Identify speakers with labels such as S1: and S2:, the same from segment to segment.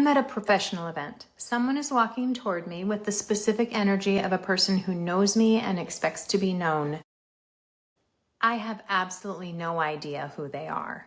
S1: at a professional event. Someone is walking toward me with the specific energy of a person who knows me and expects to be known. I have absolutely no idea who they are.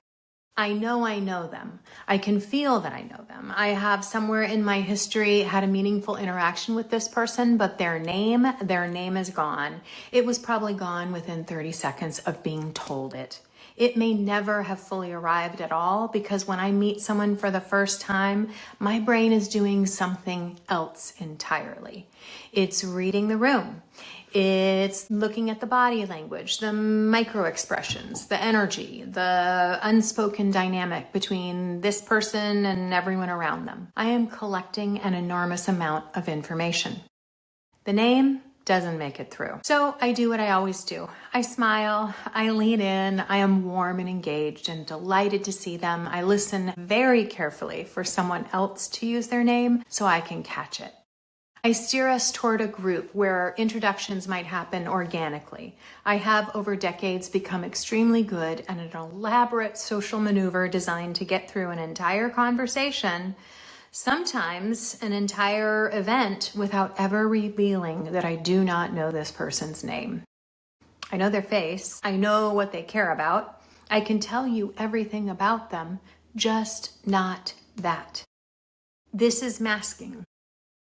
S1: I know them. I can feel that I know them. I have somewhere in my history had a meaningful interaction with this person, but their name is gone. It was probably gone within 30 seconds of being told it. It may never have fully arrived at all, because when I meet someone for the first time, my brain is doing something else entirely. It's reading the room. It's looking at the body language, the micro expressions, the energy, the unspoken dynamic between this person and everyone around them. I am collecting an enormous amount of information. The name doesn't make it through. So I do what I always do. I smile, I lean in, I am warm and engaged and delighted to see them. I listen very carefully for someone else to use their name so I can catch it. I steer us toward a group where introductions might happen organically. I have over decades become extremely good at an elaborate social maneuver designed to get through an entire conversation, sometimes an entire event, without ever revealing that I do not know this person's name. I know their face. I know what they care about. I can tell you everything about them, just not that. This is masking.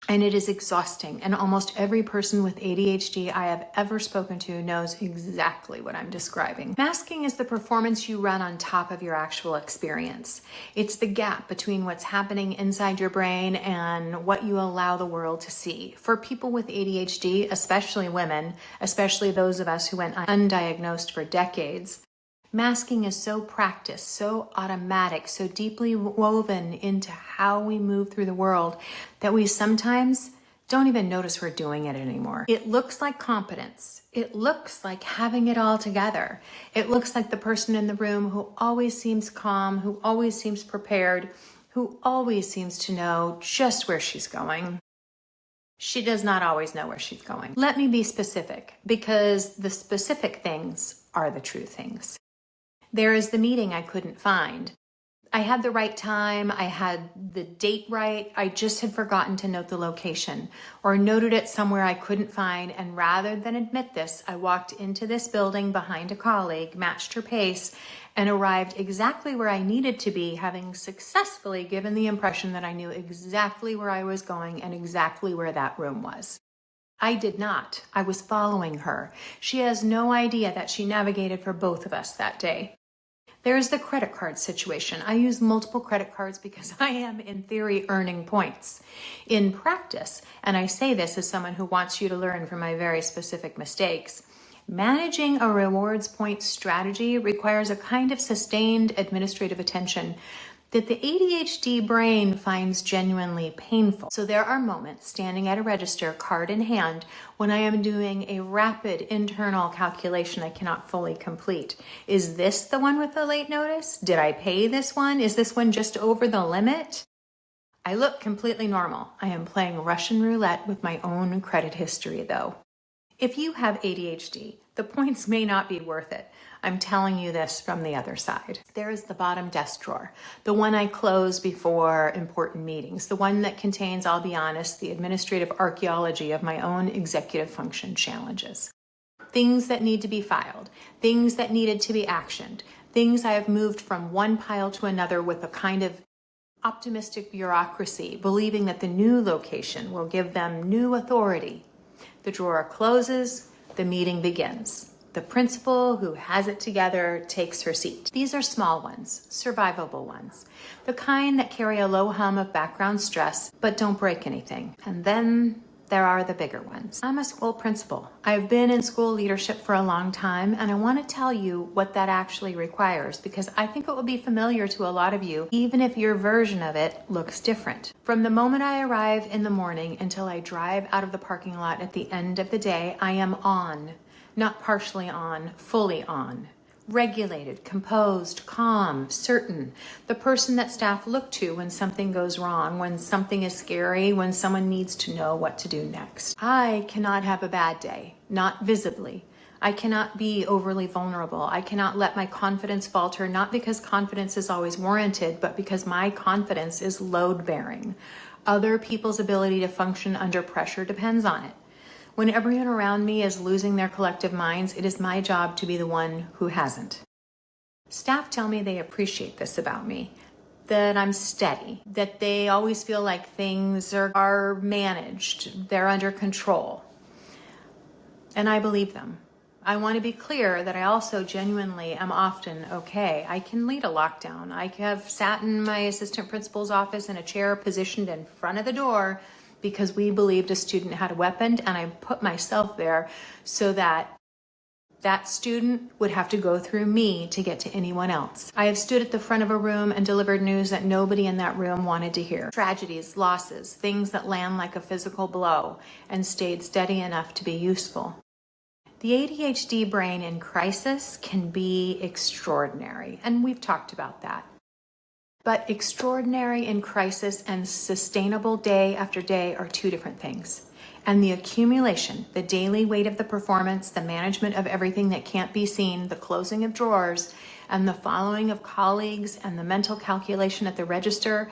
S1: And it is exhausting, and almost every person with ADHD I have ever spoken to knows exactly what I'm describing. Masking is the performance you run on top of your actual experience. It's the gap between what's happening inside your brain and what you allow the world to see. For people with ADHD, especially women, especially those of us who went undiagnosed for decades, masking is so practiced, so automatic, so deeply woven into how we move through the world that we sometimes don't even notice we're doing it anymore. It looks like competence. It looks like having it all together. It looks like the person in the room who always seems calm, who always seems prepared, who always seems to know just where she's going. She does not always know where she's going. Let me be specific, because the specific things are the true things. There is the meeting I couldn't find. I had the right time, I had the date right, I just had forgotten to note the location or noted it somewhere I couldn't find, and rather than admit this, I walked into this building behind a colleague, matched her pace, and arrived exactly where I needed to be, having successfully given the impression that I knew exactly where I was going and exactly where that room was. I did not. I was following her. She has no idea that she navigated for both of us that day. There's the credit card situation. I use multiple credit cards because I am, in theory, earning points. In practice, and I say this as someone who wants you to learn from my very specific mistakes, managing a rewards point strategy requires a kind of sustained administrative attention that the ADHD brain finds genuinely painful. So there are moments standing at a register, card in hand, when I am doing a rapid internal calculation I cannot fully complete. Is this the one with the late notice? Did I pay this one? Is this one just over the limit? I look completely normal. I am playing Russian roulette with my own credit history, though. If you have ADHD, the points may not be worth it. I'm telling you this from the other side. There is the bottom desk drawer, the one I close before important meetings, the one that contains, I'll be honest, the administrative archaeology of my own executive function challenges. Things that need to be filed, things that needed to be actioned, things I have moved from one pile to another with a kind of optimistic bureaucracy, believing that the new location will give them new authority. The drawer closes, the meeting begins. The principal who has it together takes her seat. These are small ones, survivable ones, the kind that carry a low hum of background stress but don't break anything. And then there are the bigger ones. I'm a school principal. I've been in school leadership for a long time, and I want to tell you what that actually requires, because I think it will be familiar to a lot of you, even if your version of it looks different. From the moment I arrive in the morning until I drive out of the parking lot at the end of the day, I am on. Not partially on, fully on. Regulated, composed, calm, certain. The person that staff look to when something goes wrong, when something is scary, when someone needs to know what to do next. I cannot have a bad day, not visibly. I cannot be overly vulnerable. I cannot let my confidence falter, not because confidence is always warranted, but because my confidence is load-bearing. Other people's ability to function under pressure depends on it. When everyone around me is losing their collective minds, it is my job to be the one who hasn't. Staff tell me they appreciate this about me, that I'm steady, that they always feel like things are managed, they're under control. And I believe them. I want to be clear that I also genuinely am often okay. I can lead a lockdown. I have sat in my assistant principal's office in a chair positioned in front of the door because we believed a student had a weapon, and I put myself there so that that student would have to go through me to get to anyone else. I have stood at the front of a room and delivered news that nobody in that room wanted to hear. Tragedies, losses, things that land like a physical blow, and stayed steady enough to be useful. The ADHD brain in crisis can be extraordinary, and we've talked about that. But extraordinary in crisis and sustainable day after day are two different things. And the accumulation, the daily weight of the performance, the management of everything that can't be seen, the closing of drawers, and the following of colleagues, and the mental calculation at the register,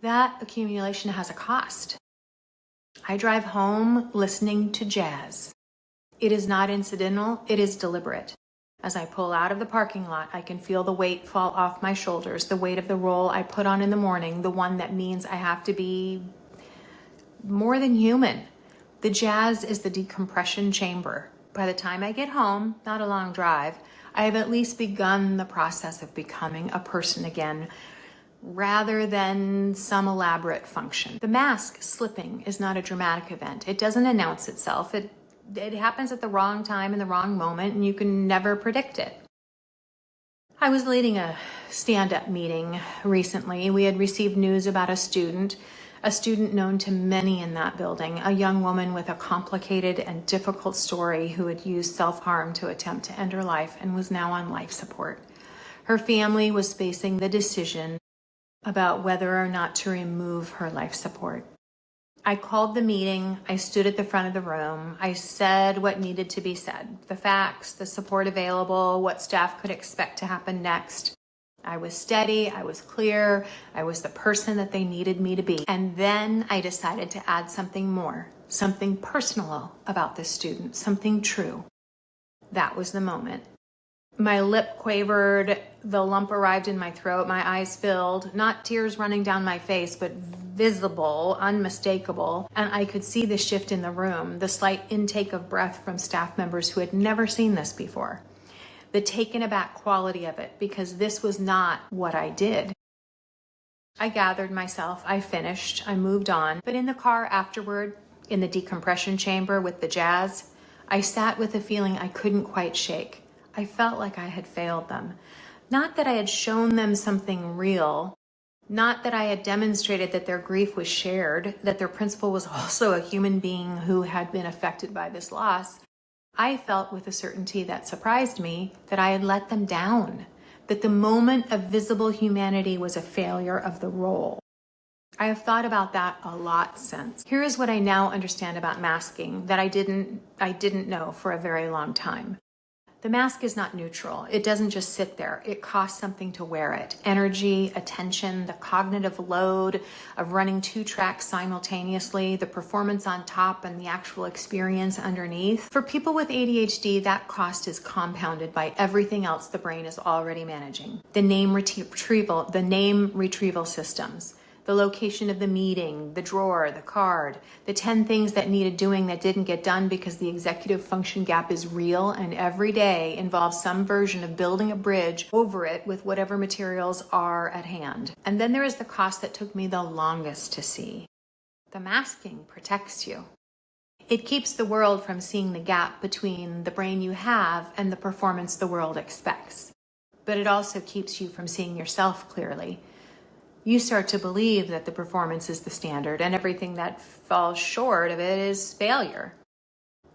S1: that accumulation has a cost. I drive home listening to jazz. It is not incidental, it is deliberate. As I pull out of the parking lot, I can feel the weight fall off my shoulders, the weight of the role I put on in the morning, the one that means I have to be more than human. The jazz is the decompression chamber. By the time I get home, not a long drive, I have at least begun the process of becoming a person again, rather than some elaborate function. The mask slipping is not a dramatic event. It doesn't announce itself. It happens at the wrong time in the wrong moment, and you can never predict it. I was leading a stand-up meeting recently. We had received news about a student known to many in that building, a young woman with a complicated and difficult story who had used self-harm to attempt to end her life and was now on life support. Her family was facing the decision about whether or not to remove her life support. I called the meeting. I stood at the front of the room. I said what needed to be said, the facts, the support available, what staff could expect to happen next. I was steady, I was clear, I was the person that they needed me to be. And then I decided to add something more, something personal about this student, something true. That was the moment. My lip quavered, the lump arrived in my throat, my eyes filled, not tears running down my face, but visible, unmistakable, and I could see the shift in the room, the slight intake of breath from staff members who had never seen this before. The taken aback quality of it, because this was not what I did. I gathered myself, I finished, I moved on, but in the car afterward, in the decompression chamber with the jazz, I sat with a feeling I couldn't quite shake. I felt like I had failed them. Not that I had shown them something real, not that I had demonstrated that their grief was shared, that their principal was also a human being who had been affected by this loss. I felt with a certainty that surprised me that I had let them down, that the moment of visible humanity was a failure of the role. I have thought about that a lot since. Here is what I now understand about masking that I didn't know for a very long time. The mask is not neutral. It doesn't just sit there. It costs something to wear it. Energy, attention, the cognitive load of running two tracks simultaneously, the performance on top and the actual experience underneath. For people with ADHD, that cost is compounded by everything else the brain is already managing. The name retrieval systems, the location of the meeting, the drawer, the card, the 10 things that needed doing that didn't get done because the executive function gap is real and every day involves some version of building a bridge over it with whatever materials are at hand. And then there is the cost that took me the longest to see. The masking protects you. It keeps the world from seeing the gap between the brain you have and the performance the world expects. But it also keeps you from seeing yourself clearly. You start to believe that the performance is the standard and everything that falls short of it is failure.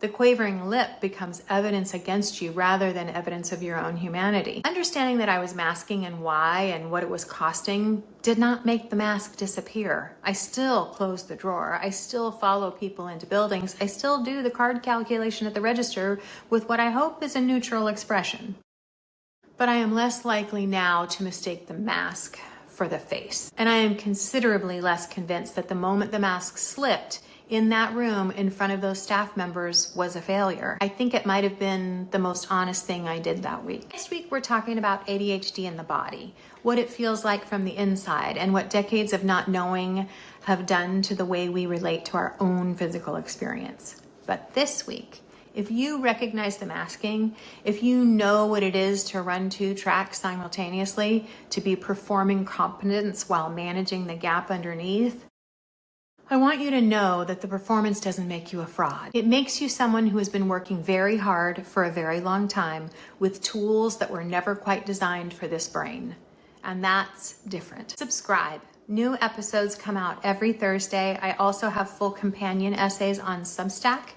S1: The quavering lip becomes evidence against you rather than evidence of your own humanity. Understanding that I was masking and why and what it was costing did not make the mask disappear. I still close the drawer. I still follow people into buildings. I still do the card calculation at the register with what I hope is a neutral expression. But I am less likely now to mistake the mask for the face. And I am considerably less convinced that the moment the mask slipped in that room in front of those staff members was a failure. I think it might have been the most honest thing I did that week. Next week, we're talking about ADHD in the body, what it feels like from the inside, and what decades of not knowing have done to the way we relate to our own physical experience. But this week, if you recognize the masking, if you know what it is to run 2 tracks simultaneously, to be performing competence while managing the gap underneath, I want you to know that the performance doesn't make you a fraud. It makes you someone who has been working very hard for a very long time with tools that were never quite designed for this brain. And that's different. Subscribe. New episodes come out every Thursday. I also have full companion essays on Substack.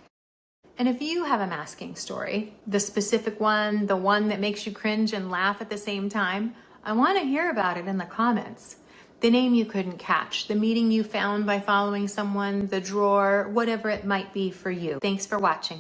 S1: And if you have a masking story, the specific one, the one that makes you cringe and laugh at the same time, I want to hear about it in the comments. The name you couldn't catch, the meeting you found by following someone, the drawer, whatever it might be for you. Thanks for watching.